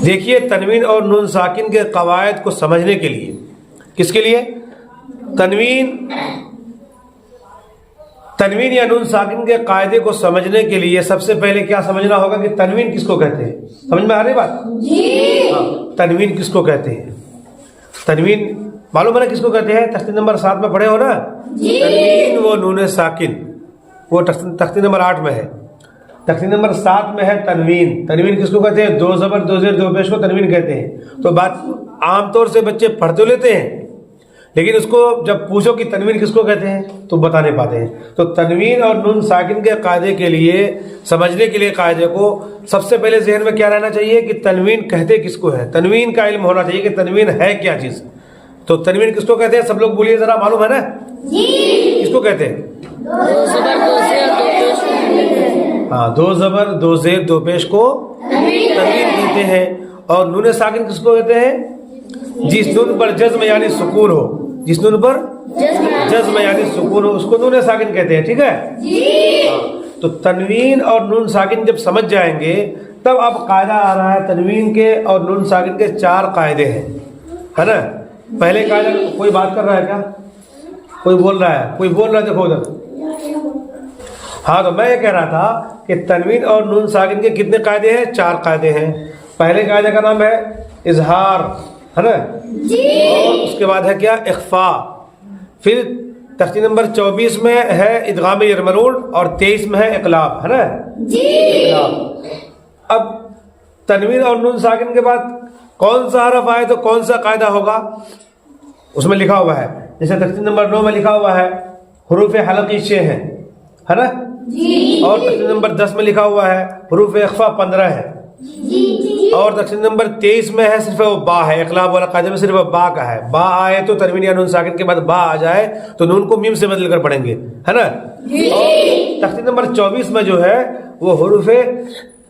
دیکھیے تنوین اور نون ساکن کے قواعد کو سمجھنے کے لیے، کس کے لیے؟ تنوین یا نون ساکن کے قاعدے کو سمجھنے کے لیے سب سے پہلے کیا سمجھنا ہوگا کہ تنوین کس کو کہتے ہیں؟ سمجھ میں آ رہی بات؟ ہاں، تنوین کس کو کہتے ہیں؟ تنوین معلوم ہے نا کس کو کہتے ہیں؟ تختی نمبر 7 میں پڑھے ہو نا؟ تنوین و نون ساکن، وہ تختی نمبر 8 میں ہے، تختی نمبر 7 میں ہے تنوین۔ تنوین کس کو کہتے ہیں؟ 2 زبر 2 زیر 2 پیش کو تنوین کہتے ہیں۔ تو بات عام طور سے بچے پڑھ تو لیتے ہیں، لیکن اس کو جب پوچھو کہ تنوین کس کو کہتے ہیں تو بتا نہیں پاتے ہیں۔ تو تنوین اور نون ساکن کے قاعدے کے لیے سمجھنے کے لیے قاعدے کو سب سے پہلے ذہن میں کیا رہنا چاہیے کہ تنوین کہتے کس کو ہے، تنوین کا علم ہونا چاہیے کہ تنوین ہے کیا چیز۔ تو تنوین کس کو کہتے ہیں؟ سب لوگ بولیے ذرا، معلوم ہے نا کس کو کہتے ہیں؟ 2 زبر 2 زیر 2 پیش کو، ہاں، 2 زبر 2 زیر 2 پیش کو تنوین کہتے ہیں۔ اور نون ساکن کس کو کہتے ہیں؟ جس نون پر جزم یعنی سکون ہو، جس نون پر جزم یعنی سکون ہو اس کو نون ساکن کہتے ہیں، ٹھیک ہے؟ تو تنوین اور نون ساکن جب سمجھ جائیں گے تب اب قاعدہ آ رہا ہے۔ تنوین کے اور نون ساکن کے 4 قاعدے ہیں، ہے نا؟ پہلے قاعدہ، کوئی بات کر رہا ہے کیا؟ کوئی بول رہا ہے؟ کوئی بول رہا ہے؟ دیکھو ادھر۔ ہاں، تو میں یہ کہہ رہا تھا کہ تنوین اور نون ساکن کے کتنے قاعدے ہیں؟ 4 قاعدے ہیں۔ پہلے قاعدے کا نام ہے اظہار، ہے نا؟ اور اس کے بعد ہے کیا؟ اخفاء۔ پھر تختی نمبر 24 میں ہے ادغام یرملون اور 23 میں ہے اقلاب، ہے نا؟ اقلاب۔ اب تنوین اور نون ساکن کے بعد کون سا حرف آئے تو کون سا قاعدہ ہوگا اس میں لکھا ہوا ہے۔ جیسے تختی نمبر 9 میں لکھا ہوا ہے حروف حلقی 6 ہیں، ہے نا؟ اور تختی نمبر 10 میں لکھا ہوا ہے حروف اخفاء 15 ہے، اور تختی نمبر 23 میں ہے صرف وہ با ہے، اقلاب والا قاعدے میں صرف با کا ہے۔ با آئے تو تنوین یا نون ساکن کے بعد با آ جائے تو نون کو میم سے بدل کر پڑھیں گے، ہے نا؟ اور تختی نمبر 24 میں جو ہے وہ حروف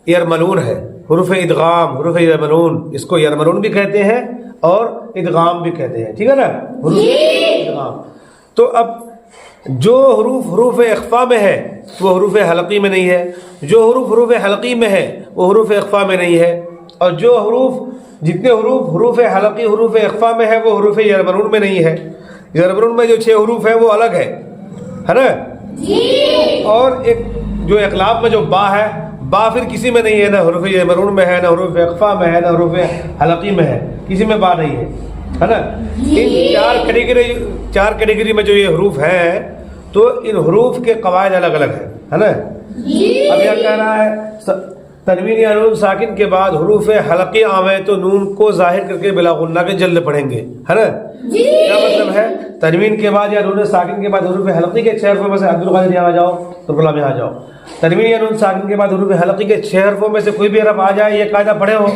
یرملون ہے، حروف ادغام، حروف یرملون، اس کو یرملون بھی کہتے ہیں اور ادغام بھی کہتے ہیں، ٹھیک ہے نا؟ حروف ادغام۔ تو اب جو حروف اخفاء میں ہے وہ حروف حلقی میں نہیں ہے، جو حروف حلقی میں ہے وہ حروف اخفاء میں نہیں ہے، اور جو جتنے حروف حلقی حروف اخفاء میں ہے وہ حروف یرملون میں نہیں ہے۔ یرملون میں جو 6 حروف ہیں وہ الگ ہے نا؟ اور ایک جو اقلاب میں جو با ہے، با پھر کسی میں نہیں ہے، نہ حروف یرملون میں ہے، نہ حروف اخفاء میں ہے، نہ حروف حلقی میں ہے، کسی میں با نہیں ہے نا؟ ان 4 کیٹیگری میں جو یہ حروف ہیں تو ان حروف کے قواعد الگ الگ ہیں، ہے نا؟ اب یہ کہہ رہا ہے تنوین یا نون ساکن کے بعد حروف حلقی آویں تو نون کو ظاہر کر کے بلا غنہ کے جلد پڑھیں گے، ہے نا؟ کیا مطلب ہے؟ تنوین کے بعد یا نون ساکن کے بعد حروف حلقی کے 6 حروفوں میں سے عبد القادر یہاں آ جاؤ، عبداللہ میں آ جاؤ۔ تنوین یا نون ساکن کے بعد حروف حلقی کے 6 حرفوں میں سے کوئی بھی حرف آ جائے، یہ قاعدہ پڑھے ہو۔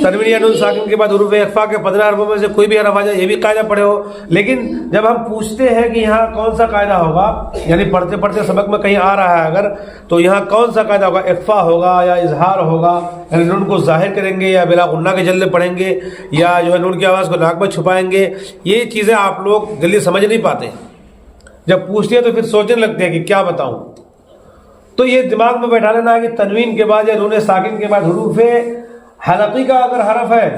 تنوین یا نون ساکن کے بعد حروف اخفاء کے 15 حرفوں میں سے کوئی بھی حرف آ جائے، یہ بھی قاعدہ پڑھے ہو۔ لیکن جب ہم پوچھتے ہیں کہ یہاں کون سا قاعدہ ہوگا، یعنی پڑھتے پڑھتے سبق میں کہیں آ رہا ہے اگر، تو یہاں کون سا قاعدہ ہوگا؟ اخفاء ہوگا یا اظہار ہوگا، یعنی نون کو ظاہر کریں گے یا بلا غنہ کے جلد پڑھیں گے، یا جو ہے نون کی آواز کو ناک میں چھپائیں گے۔ یہ چیزیں آپ لوگ جلدی سمجھ نہیں پاتے، جب پوچھتے ہیں تو پھر سوچنے لگتے ہیں کہ کیا بتاؤں۔ تو یہ دماغ میں بیٹھا لینا ہے کہ تنوین کے بعد یا نون ساکن کے بعد حروف حلقی کا اگر حرف ہے،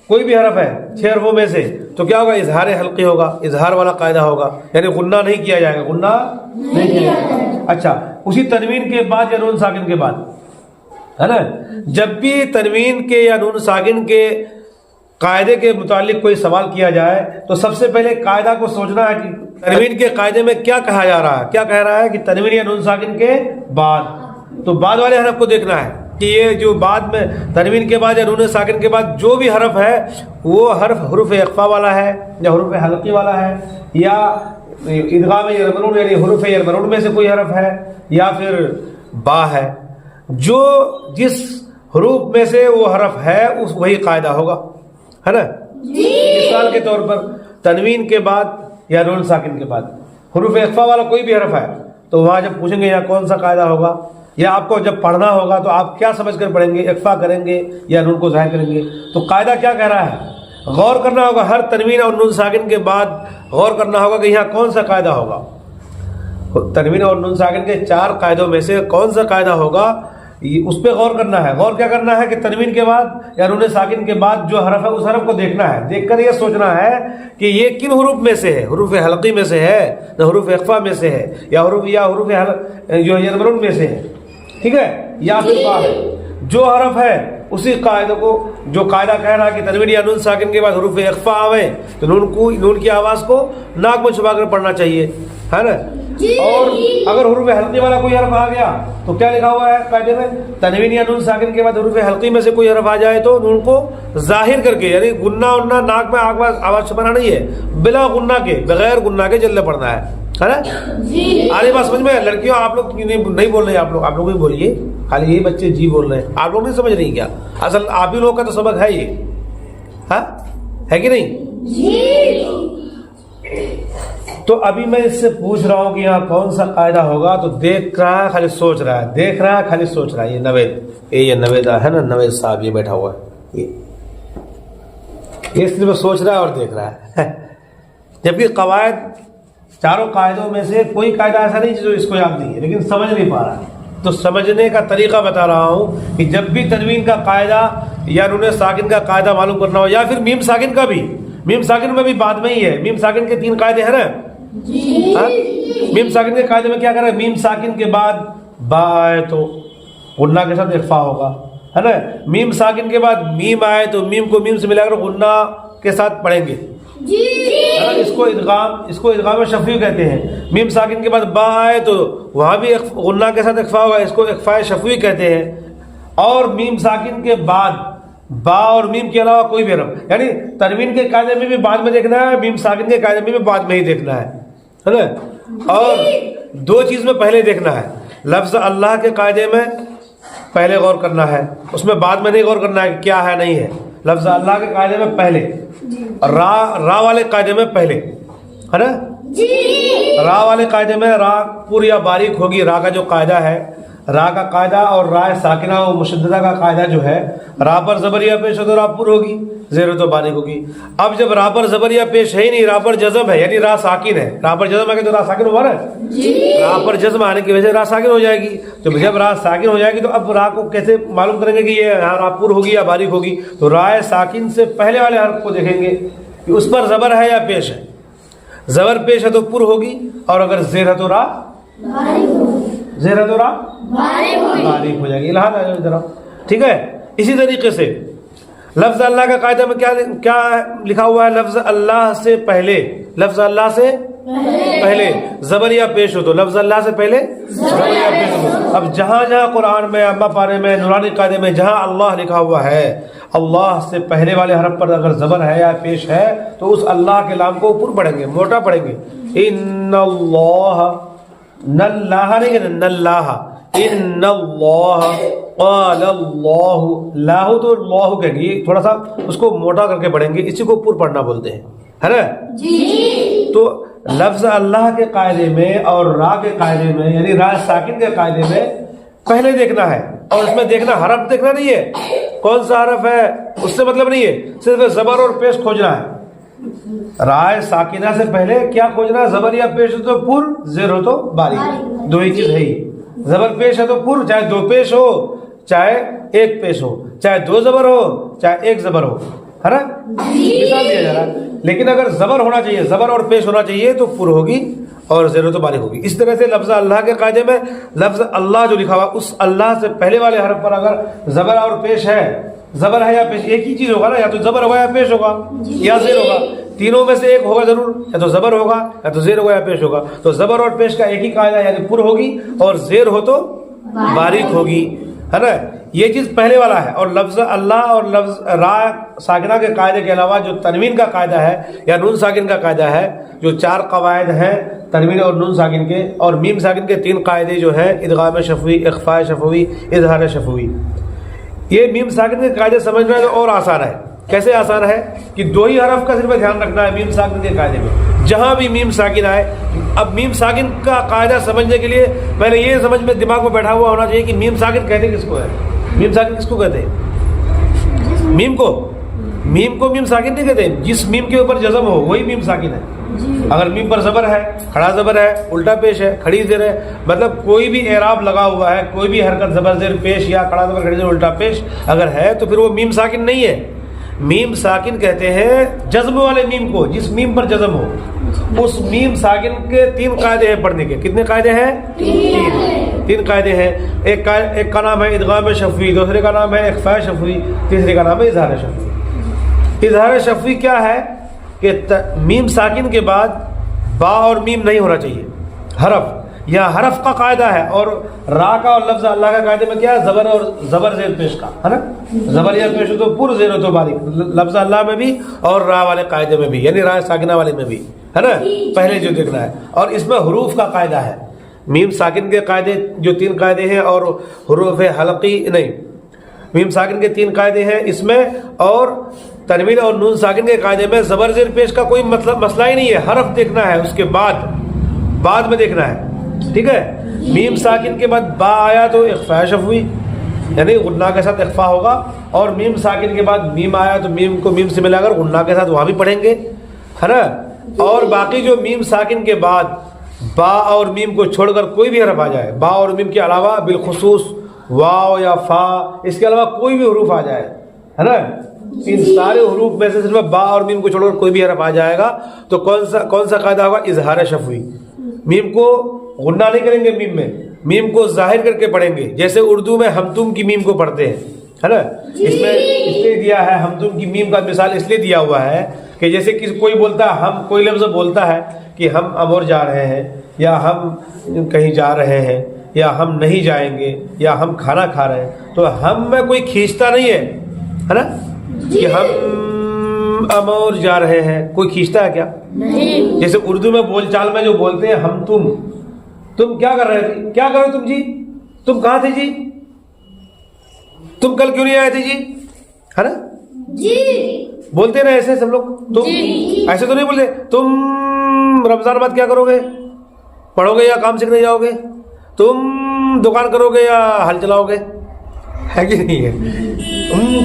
کوئی بھی حرف ہے 6 حرفوں میں سے، تو کیا ہوگا؟ اظہار حلقی ہوگا، اظہار والا قاعدہ ہوگا، یعنی غنہ نہیں کیا جائے گا، غنہ نہیں کیا جائے گا۔ اچھا، اسی تنوین کے بعد یا نون ساکن کے بعد، ہے نا، جب بھی تنوین کے یا نون ساکن کے قاعدے کے متعلق کوئی سوال کیا جائے تو سب سے پہلے قاعدہ کو سوچنا ہے کہ تنوین کے قاعدے میں کیا کہا جا رہا ہے۔ کیا کہہ رہا ہے کہ تنوین یا نون ساکن کے بعد، تو بعد والے حرف کو دیکھنا ہے کہ یہ جو بعد میں تنوین کے بعد یا نون ساکن کے بعد جو بھی حرف ہے وہ حرف اخفاء والا ہے یا حروف حلقی والا ہے، یا ادغام یرملون یعنی حروف یرملون میں سے کوئی حرف ہے، یا پھر با ہے۔ جو جس حروف میں سے وہ حرف ہے اس وہی قاعدہ ہوگا، ہے نا؟ مثال کے طور پر تنوین کے بعد یا نون ساکن کے بعد حروف اخفاء والا کوئی بھی حرف ہے تو وہاں جب پوچھیں گے یہاں کون سا قاعدہ ہوگا، یا آپ کو جب پڑھنا ہوگا تو آپ کیا سمجھ کر پڑھیں گے؟ اخفاء کریں گے یا نون کو ظاہر کریں گے؟ تو قاعدہ کیا کہہ رہا ہے؟ غور کرنا ہوگا، ہر تنوین اور نون ساکن کے بعد غور کرنا ہوگا کہ یہاں کون سا قاعدہ ہوگا۔ تنوین اور نون ساکن کے 4 قاعدوں میں سے کون سا قاعدہ ہوگا اس پہ غور کرنا ہے. غور کیا کرنا ہے کہ تنوین کے بعد یا نون ساکن کے بعد جو حرف ہے اس حرف کو دیکھنا ہے. دیکھ کر یہ سوچنا ہے کہ یہ کن حروف میں سے ہے. حروف حلقی میں سے ہے نہ حروف اخفا میں سے ہے یا حروف جو یرمرون میں سے ہے. ٹھیک ہے, یا پھر با ہے. جو حرف ہے اسی قاعدے کو, جو قاعدہ کہہ رہا ہے کہ تنوین یا نون ساکن کے بعد حروف اخفا آوے تو نون کی آواز کو ناک میں چھپا کر پڑھنا چاہیے, ہے نا. اور اگر حروف حلقی والا کوئی حرف آ گیا تو کیا لکھا ہوا ہے قاعدے میں, تنوین یا نون ساکن کے بعد حروف حلقی میں سے کوئی حرف آ جائے تو نون کو ظاہر کر کے, یعنی گننا اننا ناک میں آواز چھپانا نہیں ہے, بلا گننا کے, بغیر گننا کے جلدی پڑھنا ہے نا. آگے بات سمجھ میں. لڑکیوں آپ لوگ نہیں بول رہے, آپ لوگ بھی بولیے, خالی یہ بچے جی بول رہے ہیں, آپ لوگ نہیں سمجھ رہی کیا؟ اصل آپ ہی لوگ کا تو سبق ہے یہ, ہاں ہے کہ نہیں؟ تو ابھی میں اس سے پوچھ رہا ہوں کہ یہاں کون سا قاعدہ ہوگا, تو دیکھ رہا ہے خالی سوچ رہا ہے, دیکھ رہا ہے خالی سوچ رہا ہے. یہ نویدہ ہے نا, نوید صاحب یہ بیٹھا ہوا ہے, یہ صرف سوچ رہا ہے اور دیکھ رہا ہے. جبکہ قواعد چاروں قاعدوں میں سے کوئی قاعدہ ایسا نہیں جو اس کو یاد نہیں ہے, لیکن سمجھ نہیں پا رہا ہے. تو سمجھنے کا طریقہ بتا رہا ہوں کہ جب بھی تنوین کا قاعدہ یا نون ساکن کا قاعدہ معلوم کرنا ہو, یا پھر میم ساکن کا بھی, میم ساکن میں بھی بعد میں ہی ہے. میم ساکن کے 3 قاعدے ہیں نا. میم ساکن کے قاعدے میں کیا کریں, میم ساکن کے بعد با آئے تو غنہ کے ساتھ اخفا ہوگا, ہے نا. میم ساکن کے بعد میم آئے تو میم کو میم سے ملا کر غنہ کے ساتھ پڑھیں گے. اس کو ادغام شفوی کہتے ہیں. میم ساکن کے بعد با آئے تو وہاں بھی غنہ کے ساتھ اخفا ہوگا, اس کو اخفاء شفوی کہتے ہیں. اور میم ساکن کے بعد با اور میم کے علاوہ کوئی بھی حرف, یعنی تنوین کے قاعدے میں بھی بعد میں دیکھنا ہے, میم ساکن کے قاعدے میں بھی بعد میں ہی دیکھنا ہے نا. اور 2 چیز میں پہلے دیکھنا ہے. لفظ اللہ کے قاعدے میں پہلے غور کرنا ہے, اس میں بعد میں نہیں غور کرنا ہے کہ کیا ہے نہیں ہے. لفظ اللہ کے قاعدے میں پہلے, را والے قاعدے میں پہلے, ہے نا. را والے قاعدے میں را پور یا باریک ہوگی. را کا جو قاعدہ ہے, را کا قاعدہ اور را ساکنہ و مشددہ کا قاعدہ جو ہے, را پر زبر یا پیش ہو تو را پور ہوگی, زیر تو باریک ہوگی. اب جب را پر زبر یا پیش ہے ہی نہیں, را پر جزم ہے, یعنی را ساکن ہے. را پر جزم ہے تو را ساکن ہوا نا, را پر جزم آنے کی وجہ سے را ساکن ہو جائے گی. تو جب را ساکن ہو جائے گی تو اب را کو کیسے معلوم کریں گے کہ یہ را پور ہوگی یا باریک ہوگی؟ تو را ساکن سے پہلے والے حرف کو دیکھیں گے کہ اس پر زبر ہے یا پیش ہے. زبر پیش ہے تو پور ہوگی, اور اگر زیر ہے تو را باریک ہو جائے گی. لحاظ آ جائے ذرا, ٹھیک ہے. اسی طریقے سے لفظ اللہ کا قاعدہ میں کیا لکھا ہوا ہے, لفظ اللہ سے پہلے, لفظ اللہ سے پہلے زبر یا پیش ہو تو لفظ اللہ سے پہلے زبر یا پیش ہو. اب جہاں جہاں قرآن میں, اما پارے میں, نورانی قاعدے میں جہاں اللہ لکھا ہوا ہے, اللہ سے پہلے والے حرف پر اگر زبر ہے یا پیش ہے تو اس اللہ کے لام کو اوپر پڑھیں گے, موٹا پڑھیں گے. ان اللہ, نلّہ نہیں کہتے, نلّہ, ان اللہ قال اللہ, لاہ تو اللہ کہیں گے, تھوڑا سا اس کو موٹا کر کے پڑھیں گے, اسی کو اوپر پڑھنا بولتے ہیں, ہے نا. تو لفظ اللہ کے قاعدے میں اور را کے قاعدے میں, یعنی را ساکن کے قاعدے میں پہلے دیکھنا ہے, اور اس میں دیکھنا حرف دیکھنا نہیں ہے, کون سا حرف ہے اس سے مطلب نہیں ہے, صرف زبر اور پیش کھوجنا ہے. رائے ساکنہ سے پہلے کیا کھوجنا ہے, زبر یا پیش ہو تو پور, زیر ہو تو باریک, 2 ہی چیز ہے ہی. زبر پیش ہے تو پور, چاہے 2 پیش ہو چاہے 1 پیش ہو, چاہے 2 زبر ہو چاہے 1 زبر ہو, ہے نا. مثال دیا جا رہا ہے. لیکن اگر زبر ہونا چاہیے, زبر اور پیش ہونا چاہیے تو پور ہوگی اور زیر تو باریک ہوگی. اس طرح سے لفظ اللہ کے قاعدے میں لفظ اللہ جو لکھا ہوا, اس اللہ سے پہلے والے حرف پر اگر زبر اور پیش ہے, زبر ہے یا پیش, ایک ہی چیز ہوگا نا, یا تو زبر ہوگا یا پیش ہوگا یا زیر ہوگا, تینوں میں سے ایک ہوگا ضرور, یا تو زبر ہوگا یا تو زیر ہوگا یا پیش ہوگا. تو زبر اور پیش کا ایک ہی قاعدہ, یعنی پور ہوگی, اور زیر ہو تو باریک ہوگی, ہے نا. یہ چیز پہلے والا ہے. اور لفظ اللہ اور لفظ را ساکنہ کے قاعدے کے علاوہ جو تنوین کا قاعدہ ہے یا نون ساکن کا قاعدہ ہے, جو 4 قواعد ہیں تنوین اور نون ساکن کے, اور میم ساکن کے 3 قاعدے جو ہیں ادغام شفوی, اخفاء شفوی, اظہار شفوی. یہ میم ساکن کے قاعدے سمجھنا تو اور آسان ہے. کیسے آسان ہے کہ 2 ہی حرف کا صرف دھیان رکھنا ہے میم ساکن کے قاعدے میں. جہاں بھی میم ساکن آئے, اب میم ساکن کا قاعدہ سمجھنے کے لیے پہلے یہ سمجھ میں دماغ میں بیٹھا ہوا ہونا چاہیے کہ میم ساکن کہتے کس کو ہے. میم ساکن کس کو کہتے ہیں؟ میم کو میم ساکن نہیں کہتے. جس میم کے اوپر جزم ہو وہی میم ساکن ہے. اگر میم پر زبر ہے، کھڑا زبر ہے، الٹا پیش ہے، کھڑی زیر ہے، مطلب کوئی بھی اعراب لگا ہوا ہے، کوئی بھی حرکت زبر زیر پیش یا کھڑا زبر کھڑی زیر الٹا پیش اگر ہے تو پھر وہ میم ساکن نہیں ہے. میم ساکن کہتے ہیں جزم والے میم کو، جس میم پر جزم ہو. اس میم ساکن کے 3 قاعدے ہیں پڑھنے کے. کتنے قاعدے ہیں؟ 3 قاعدے ہیں. ایک کا نام ہے ادغام شفوی، دوسرے کا نام ہے اخفاء شفوی، تیسرے کا نام ہے اظہار شفوی. اظہار شفوی کیا ہے کہ میم ساکن کے بعد با اور میم نہیں ہونا چاہیے حرف. یہاں حرف کا قاعدہ ہے، اور را کا اور لفظ اللہ کا قاعدے میں کیا ہے؟ زبر اور زبر زیر پیش کا ہے نا. زبر یا پیش ہو تو پر، زیر ہو تو باریک. لفظ اللہ میں بھی اور را والے قاعدے میں بھی، یعنی را ساکنہ والے میں بھی ہے نا، پہلے جو دیکھنا ہے. اور اس میں حروف کا قاعدہ ہے. میم ساکن کے قاعدے جو 3 قاعدے ہیں، اور حروف حلقی نہیں، میم ساکن کے 3 قاعدے ہیں اس میں، اور تنوین اور نون ساکن کے قاعدے میں زبر زیر پیش کا کوئی مسئلہ ہی نہیں ہے. حرف دیکھنا ہے، اس کے بعد میں دیکھنا ہے. ٹھیک ہے. میم ساکن کے بعد با آیا تو اخفاء شفوی، یعنی غنہ کے ساتھ اخفاء ہوگا. اور میم ساکن کے بعد میم آیا تو میم کو میم سے ملا کر غنہ کے ساتھ وہاں بھی پڑھیں گے ہے نا. اور باقی جو میم ساکن کے بعد با اور میم کو چھوڑ کر کوئی بھی حرف آ جائے، با اور میم کے علاوہ بالخصوص واو یا فا، اس کے علاوہ کوئی بھی حروف آ جائے ہے نا، ان سارے حروف میں سے صرف با اور میم کو چھوڑ کر کوئی بھی حرف آ جائے گا تو کون سا قاعدہ ہوگا؟ اظہار شفوی. میم کو غنہ نہیں کریں گے، میم کو ظاہر کر کے پڑھیں گے، جیسے اردو میں ہم تم کی میم کو پڑھتے ہیں ہے نا. اس میں اس لیے دیا ہے ہم تم کی میم کا مثال اس لیے دیا ہوا ہے کہ جیسے کوئی بولتا ہے، ہم کوئی لفظ بولتا ہے کہ ہم امور جا رہے ہیں، یا ہم کہیں جا رہے ہیں، یا ہم نہیں جائیں گے، یا ہم کھانا کھا رہے ہیں، تو ہم میں کوئی کھینچتا نہیں ہے نا کہ ہم امور جا رہے ہیں. کوئی کھینچتا ہے کیا؟ نہیں. جیسے اردو میں بول چال میں جو بولتے ہیں ہم تم کیا کر رہے تھے، کیا کرو تم جی، تم کہاں تھے جی، تم کل کیوں نہیں آئے تھے جی، ہے نا جی. بولتے نا ایسے سب لوگ. تم ایسے تو نہیں بولتے. تم رمضان بعد کیا کرو گے، پڑھو گے یا کام سیکھنے جاؤ گے، تم دکان کرو گے یا ہل چلاؤ گے، ہے کہ نہیں ہے.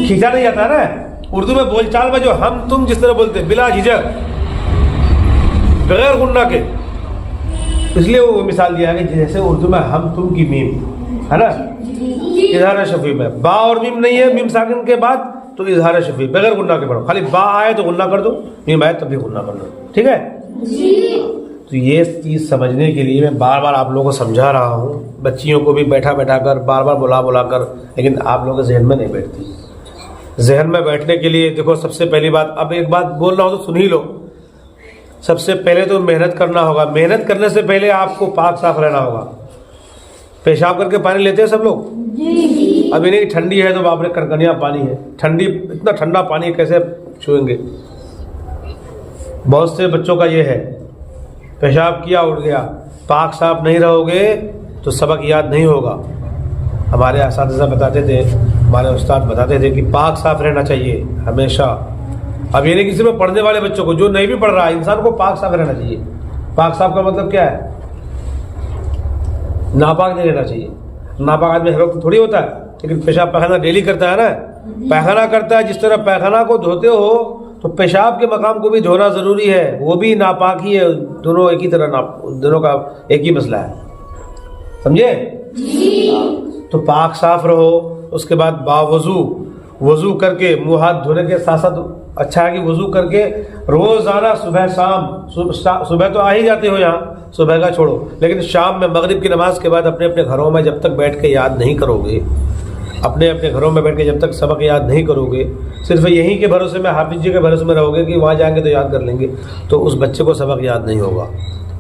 کھینچا نہیں جاتا نا. اردو میں بول چال میں جو ہم تم جس طرح بولتے ہیں بلا جھجک بغیر غنہ کے، اس لیے وہ مثال دیا ہے کہ جیسے اردو میں ہم تم کی میم ہے نا، اظہار شفوی میں با اور میم نہیں ہے میم ساکن کے بعد تو اظہار شفوی بغیر غنہ کے پڑھو. خالی با آئے تو غنہ کر دو، میم آئے تب بھی غنہ کر دو. ٹھیک ہے. تو یہ چیز سمجھنے کے لیے میں بار بار آپ لوگوں کو سمجھا رہا ہوں، بچیوں کو بھی بیٹھا کر بار بار بلا کر، لیکن آپ لوگوں کے ذہن میں نہیں بیٹھتی. ذہن میں بیٹھنے کے لیے دیکھو، سب سے پہلی بات، اب ایک بات بول رہا ہوں تو سن ہی لو. سب سے پہلے تو محنت کرنا ہوگا. محنت کرنے سے پہلے آپ کو پاک صاف رہنا ہوگا. پیشاب کر کے پانی لیتے ہیں سب لوگ؟ ابھی نہیں، ٹھنڈی ہے تو باپ رے کنکریاں پانی ہے، ٹھنڈی اتنا ٹھنڈا پانی کیسے چھوئیں گے. بہت سے بچوں کا یہ ہے، پیشاب کیا اٹھ گیا. پاک صاف نہیں رہو گے تو سبق یاد نہیں ہوگا. ہمارے اساتذہ بتاتے تھے، ہمارے استاد بتاتے تھے کہ پاک صاف رہنا چاہیے ہمیشہ. اب یہ نہیں کسی میں پڑھنے والے بچوں کو، جو نہیں بھی پڑھ رہا، انسان کو پاک صاف رہنا چاہیے. پاک صاف کا مطلب کیا ہے؟ ناپاک نہیں رہنا چاہیے. ناپاک آدمی ہر وقت تھوڑی ہوتا ہے، لیکن پیشاب پیخانہ ڈیلی کرتا ہے نا. پیخانہ کرتا ہے، جس طرح پیخانہ کو دھوتے ہو تو پیشاب کے مقام کو بھی دھونا ضروری ہے. وہ بھی ناپاک ہی ہے، دونوں ایک ہی طرح، دونوں کا ایک ہی مسئلہ ہے. سمجھے؟ تو پاک صاف رہو. اس کے بعد وضو کر کے منہ ہاتھ دھونے کے ساتھ ساتھ اچھا ہے کہ وضو کر کے روزانہ صبح شام، صبح تو آ ہی جاتے ہو یہاں، صبح کا چھوڑو، لیکن شام میں مغرب کی نماز کے بعد اپنے گھروں میں جب تک بیٹھ کے یاد نہیں کرو گے، اپنے گھروں میں بیٹھ کے جب تک سبق یاد نہیں کرو گے، صرف یہیں کے بھروسے میں، حافظ جی کے بھروسے میں رہو گے کہ وہاں جائیں گے تو یاد کر لیں گے، تو اس بچے کو سبق یاد نہیں ہوگا.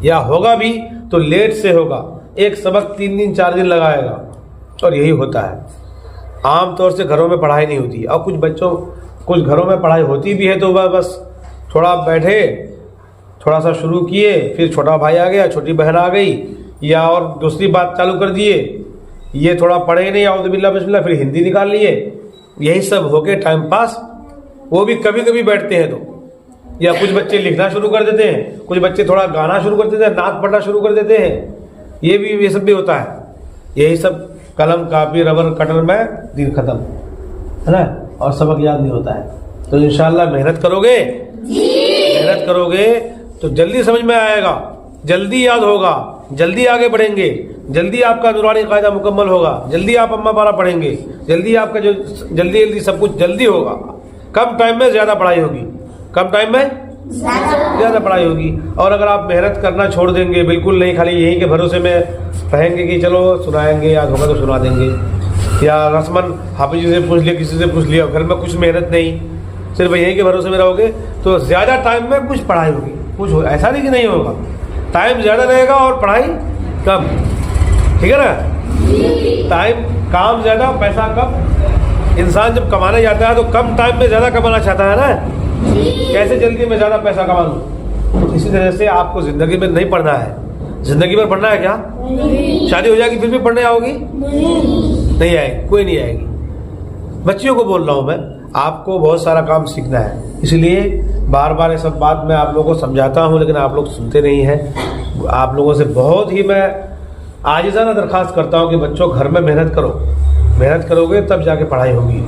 یا ہوگا بھی تو لیٹ سے ہوگا. ایک سبق 3 دن 4 دن لگائے گا، اور یہی ہوتا ہے. عام طور سے گھروں میں پڑھائی نہیں ہوتی. اور کچھ گھروں میں پڑھائی ہوتی بھی ہے تو بس تھوڑا بیٹھے، تھوڑا سا شروع کیے، پھر چھوٹا بھائی آ گیا، چھوٹی بہن آ گئی، یا اور دوسری بات چالو کر دیے، یہ تھوڑا پڑھے نہیں، اعوذ باللہ بسم اللہ، پھر ہندی نکال لیے. یہی سب ہو کے ٹائم پاس. وہ بھی کبھی کبھی بیٹھتے ہیں تو، یا کچھ بچے لکھنا شروع کر دیتے ہیں، کچھ بچے تھوڑا گانا شروع کر دیتے ہیں، نعت پڑھنا شروع کر دیتے ہیں. یہ سب بھی ہوتا ہے. یہی سب قلم کاپی ربر کٹر میں دن ختم ہے نا، اور سبق یاد نہیں ہوتا ہے. تو انشاءاللہ محنت کرو گے تو جلدی سمجھ میں آئے گا, جلدی یاد ہوگا, جلدی آگے بڑھیں گے, جلدی آپ کا نورانی قاعدہ مکمل ہوگا, جلدی آپ اما پارا پڑھیں گے, جلدی آپ کا جو جلدی سب کچھ جلدی ہوگا. کم ٹائم میں زیادہ پڑھائی ہوگی, کم ٹائم میں زیادہ پڑھائی ہوگی. اور اگر آپ محنت کرنا چھوڑ دیں گے, بالکل نہیں, خالی یہیں کے بھروسے میں رہیں گے کہ چلو سنائیں گے, یاد ہوگا تو سنا دیں گے, یا رسمن حافظ جی سے پوچھ لیا, کسی سے پوچھ لیا, گھر میں کچھ محنت نہیں, صرف یہیں کے بھروسے میں رہو گے, تو زیادہ ٹائم میں کچھ پڑھائی ہوگی. کچھ ایسا نہیں کہ نہیں ہوگا, ٹائم زیادہ رہے گا اور پڑھائی کم. ٹھیک ہے نا, ٹائم کام زیادہ پیسہ کم. انسان جب کمانے جاتا ہے تو کم ٹائم میں زیادہ کمانا چاہتا ہے نا, کیسے جلدی میں زیادہ پیسہ کما لوں. اسی طرح سے آپ کو زندگی میں نہیں پڑھنا ہے. زندگی میں پڑھنا ہے کیا؟ شادی ہو جائے گی پھر بھی پڑھنے آؤ گی؟ نہیں آئے گی, کوئی نہیں آئے گی. بچیوں کو بول رہا ہوں میں, آپ کو بہت سارا کام سیکھنا ہے, اس لیے بار بار یہ سب بات میں آپ لوگوں کو سمجھاتا ہوں, لیکن آپ لوگ سنتے نہیں ہیں. آپ لوگوں سے بہت ہی میں عاجزانہ درخواست کرتا ہوں کہ بچوں گھر میں محنت کرو. محنت کرو گے تب جا کے پڑھائی ہوگی.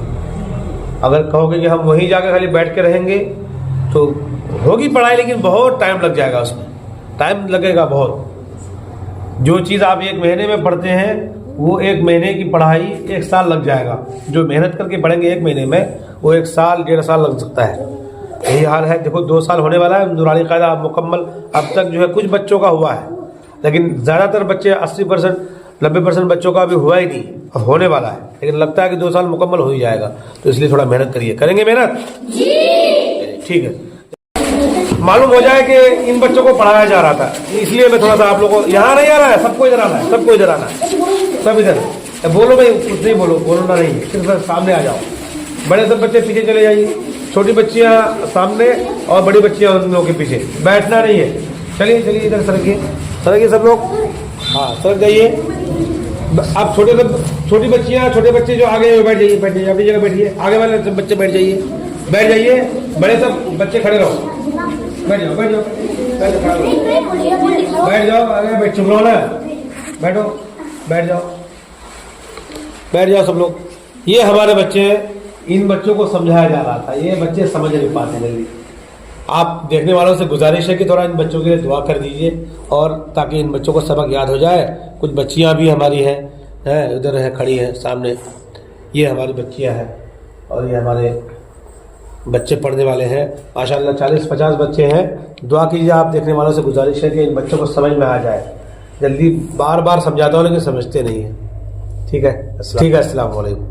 اگر کہو گے کہ ہم وہیں جا کے خالی بیٹھ کے رہیں گے تو ہوگی پڑھائی, لیکن بہت ٹائم لگ جائے گا, اس میں ٹائم لگے گا بہت. جو چیز آپ 1 مہینے میں پڑھتے ہیں وہ 1 مہینے کی پڑھائی 1 سال لگ جائے گا. جو محنت کر کے پڑھیں گے 1 مہینے میں وہ 1 سال 1.5 سال لگ سکتا ہے. یہی حال ہے. دیکھو 2 سال ہونے والا ہے, نورانی قاعدہ مکمل اب تک جو ہے کچھ بچوں کا ہوا ہے, لیکن زیادہ تر بچے 80% 90% بچوں کا ابھی ہوا ہی نہیں, اب ہونے والا ہے. لیکن لگتا ہے کہ 2 سال مکمل ہو ہی جائے گا, تو اس لیے تھوڑا محنت کریے. کریں گے محنت؟ ٹھیک ہے. معلوم ہو جائے کہ ان بچوں کو پڑھایا جا رہا تھا, اس لیے میں تھوڑا سا آپ لوگوں کو, یہاں نہیں آ رہا ہے, سب کو ادھر آنا ہے, سب کو ادھر آنا ہے, سب ادھر. بولو بھائی, کچھ نہیں بولو, بولنا نہیں, صرف سامنے آ جاؤ. بڑے سب بچے پیچھے چلے جائیے, چھوٹی بچیاں سامنے اور بڑی بچیاں ان لوگوں کے پیچھے. بیٹھنا نہیں ہے. چلیے چلیے ادھر سرکیے, سرکیے سب لوگ, ہاں سرک جائیے. آپ چھوٹی بچیاں چھوٹے بچے جو آگے بیٹھ جائیے, بیٹھ جائیے, اپنی جگہ بیٹھیے. آگے والے سب بچے بیٹھ جائیے, بیٹھ جائیے. بڑے سب بچے کھڑے رہو, بیٹھ جاؤ, بیٹھ جاؤ, بیٹھ جاؤ. بیٹھ چپ رہو نا, بیٹھو, بیٹھ جاؤ, بیٹھ جاؤ سب لوگ. یہ ہمارے بچے ہیں, ان بچوں کو سمجھایا جا رہا تھا, یہ بچے سمجھ نہیں پاتے جلدی. آپ دیکھنے والوں سے گزارش ہے کہ تھوڑا ان بچوں کے لیے دعا کر دیجئے, اور تاکہ ان بچوں کو سبق یاد ہو جائے. کچھ بچیاں بھی ہماری ہیں, ادھر ہیں, کھڑی ہیں سامنے, یہ ہماری بچیاں ہیں, اور یہ ہمارے بچے پڑھنے والے ہیں. ماشاءاللہ 40-50 بچے ہیں. دعا کیجیے. آپ دیکھنے والوں سے گزارش ہے کہ ان بچوں کو سمجھ میں آ جائے. جلدی بار بار سمجھاتا ہوں لیکن سمجھتے نہیں ہیں. ٹھیک ہے, ٹھیک ہے. السلام علیکم.